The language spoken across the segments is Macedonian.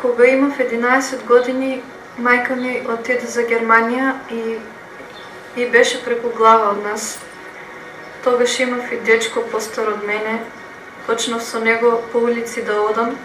Кога имав 11 години, мајка ми отиде за Германија и беше преку глава од нас. Тогаш имав и дечко постар од мене. Почнав со него по улици да одам.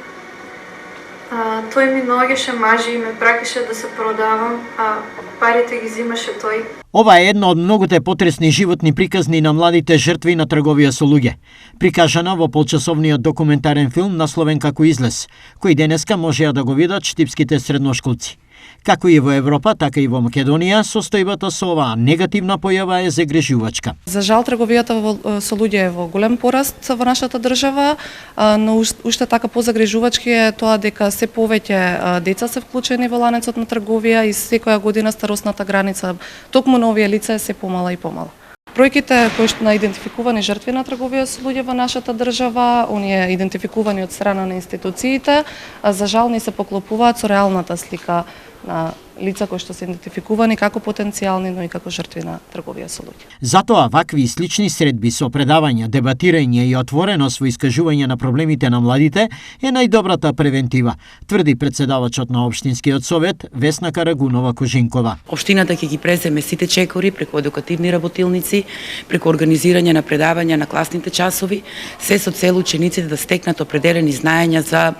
Тој ми наоѓаше мажи и ме пракеше да се продавам, а парите ги зимаше тој. Ова е една од многуте потресни животни приказни на младите жртви на трговија со луѓе, прикажана во полчасовниот документарен филм насловен како Излез, кој денеска можеа да го видат штипските средношколци. Како и во Европа, така и во Македонија, состојбата со оваа негативна појава е загрижувачка. За жал, трговијата со луѓе е во голем пораст во нашата држава, но уште така позагрижувачки е тоа дека се повеќе деца се вклучени во ланецот на трговија и секоја година старосната граница токму на овие лица е се помала и помала. Бројките кои што на идентификувани жртви на трговија со луѓе во нашата држава, оние идентификувани од страна на институциите, за жал не се поклопуваат со реалната слика на лица кои што се идентификувани како потенцијални, но и како жртви на трговија со луѓе. Затоа вакви и слични средби со предавања, дебатирање и отвореност во искажување на проблемите на младите е најдобрата превентива, тврди председавачот на Општинскиот совет Весна Карагунова-Кожинкова. Општината ќе ги преземе сите чекори преку едукативни работилници, преку организирање на предавања на класните часови, се со цел учениците да стекнат определени знаења за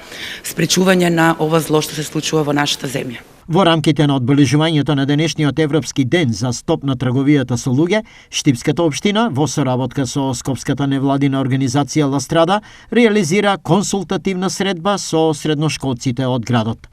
спречување на ова зло што се случува во нашата земја. Во рамките на одбележувањето на денешниот Европски ден за стоп на трговијата со луѓе, Штипската општина во соработка со Скопската невладина организација Ла Страда реализира консултативна средба со средношколците од градот.